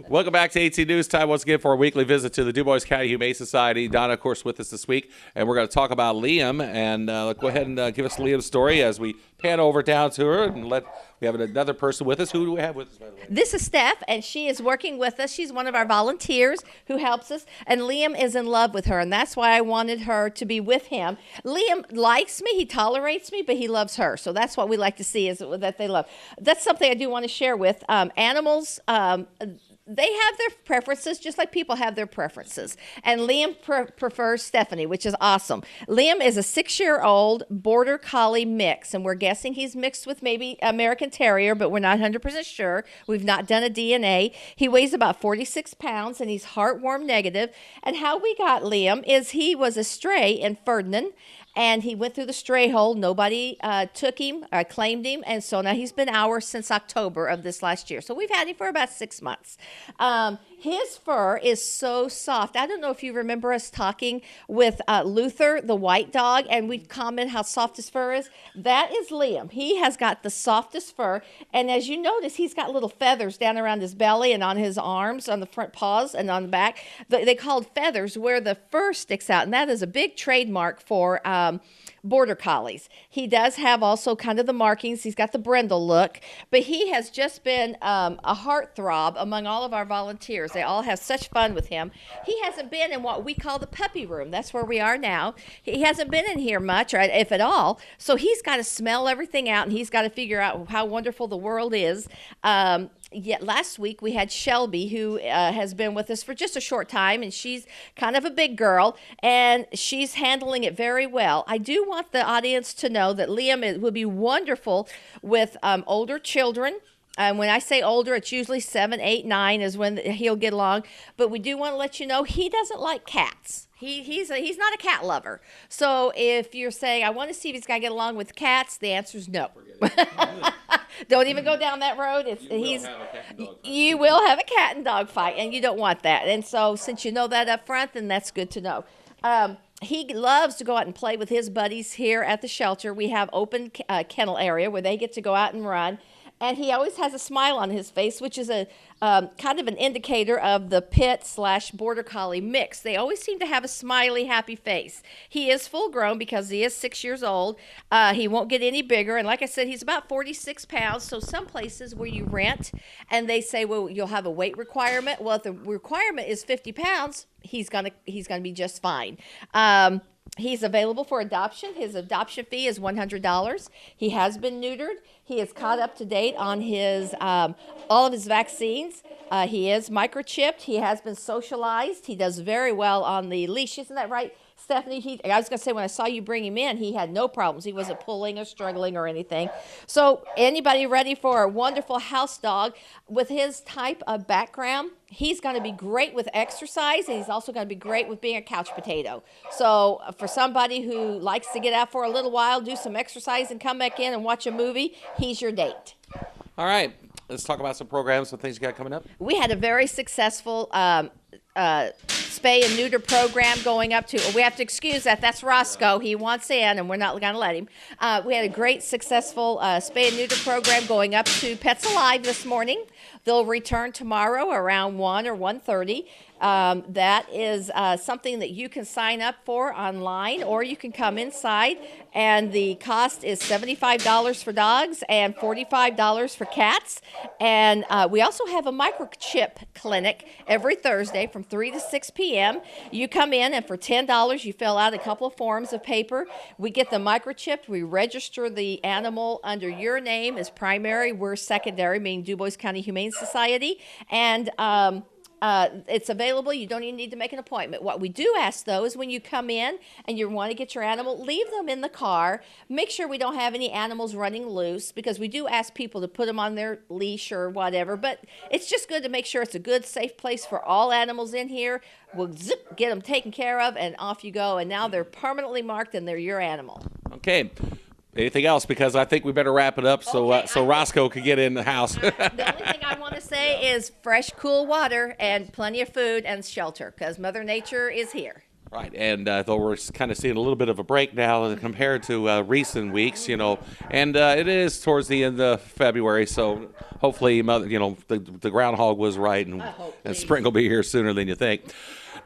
Welcome back to 18 News Time once again for our weekly visit to the Dubois County Humane Society. Donna, of course, with us this week, and we're going to talk about Liam. And go ahead and give us Liam's story as we pan over down to her and we have another person with us. Who do we have with us, by the way? This is Steph, and she is working with us. She's one of our volunteers who helps us, and Liam is in love with her, and that's why I wanted her to be with him. Liam likes me, he tolerates me, but he loves her, so that's what we like to see is that they love. That's something I do want to share with animals. They have their preferences, just like people have their preferences. And Liam prefers Stephanie, which is awesome. Liam is a 6-year-old Border Collie mix, and we're guessing he's mixed with maybe American Terrier, but we're not 100% sure. We've not done a DNA. He weighs about 46 pounds, and he's heartworm negative. And how we got Liam is he was a stray in Ferdinand, and he went through the stray hole. Nobody took him, claimed him, and so now he's been ours since October of this last year. So we've had him for about 6 months. His fur is so soft. I don't know if you remember us talking with Luther, the white dog, and we'd comment how soft his fur is. That is Liam. He has got the softest fur, and as you notice, he's got little feathers down around his belly and on his arms, on the front paws and on the back. They called feathers where the fur sticks out, and that is a big trademark for Border Collies. He does have also kind of the markings. He's got the brindle look, but he has just been a heartthrob among all of our volunteers. They all have such fun with him. He hasn't been in what we call the puppy room. That's where we are now. He hasn't been in here much, or if at all, so he's got to smell everything out, and he's got to figure out how wonderful the world is. Yet last week we had Shelby, who has been with us for just a short time, and she's kind of a big girl, and she's handling it very well. I do want the audience to know that Liam would be wonderful with older children. When I say older, it's usually 7, 8, 9 is when he'll get along. But we do want to let you know he doesn't like cats. He's not a cat lover. So if you're saying, I want to see if he's going to get along with cats, the answer is no. Don't even go down that road. You will have a cat and dog fight, and you don't want that. And so since you know that up front, then that's good to know. He loves to go out and play with his buddies here at the shelter. We have open kennel area where they get to go out and run. And he always has a smile on his face, which is a kind of an indicator of the pit/border collie mix. They always seem to have a smiley, happy face. He is full grown because he is 6 years old. He won't get any bigger. And like I said, he's about 46 pounds. So some places where you rent and they say, well, you'll have a weight requirement. Well, if the requirement is 50 pounds, he's gonna be just fine. He's available for adoption. His adoption fee is $100. He has been neutered. He is caught up to date on his all of his vaccines. He is microchipped. He has been socialized. He does very well on the leash. Isn't that right, Stephanie? I was going to say, when I saw you bring him in, he had no problems. He wasn't pulling or struggling or anything. So anybody ready for a wonderful house dog with his type of background? He's going to be great with exercise, and he's also going to be great with being a couch potato. So for somebody who likes to get out for a little while, do some exercise, and come back in and watch a movie, he's your date. All right. Let's talk about some programs, some things you got coming up. We had a very successful spay and neuter program going up to, we have to excuse that, that's Roscoe. He wants in, and we're not going to let him. We had a great successful spay and neuter program going up to Pets Alive this morning. They'll return tomorrow around 1 or 1:30. That is something that you can sign up for online, or you can come inside, and the cost is $75 for dogs and $45 for cats. And we also have a microchip clinic every Thursday from 3 to 6 p.m. You come in, and for $10, you fill out a couple of forms of paper. We get the microchipped. We register the animal under your name as primary. We're secondary, meaning Dubois County Humane Society. And it's available. You don't even need to make an appointment. What we do ask, though, is when you come in and you want to get your animal, leave them in the car. Make sure we don't have any animals running loose, because we do ask people to put them on their leash or whatever. But it's just good to make sure it's a good, safe place for all animals in here. We'll get them taken care of, and off you go. And now they're permanently marked, and they're your animal. Okay. Anything else? Because I think we better wrap it up so Roscoe can get in the house. The only thing I want to say is fresh, cool water and plenty of food and shelter, because Mother Nature is here. Right, and though we're kind of seeing a little bit of a break now compared to recent weeks, and it is towards the end of February, so hopefully, the groundhog was right, and spring will be here sooner than you think.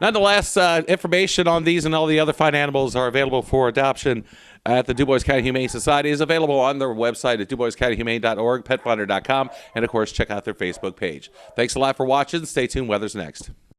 Nonetheless, information on these and all the other fine animals are available for adoption at the Dubois County Humane Society. Is available on their website at duboiscountyhumane.org, petfinder.com, and of course, check out their Facebook page. Thanks a lot for watching. Stay tuned. Weather's next.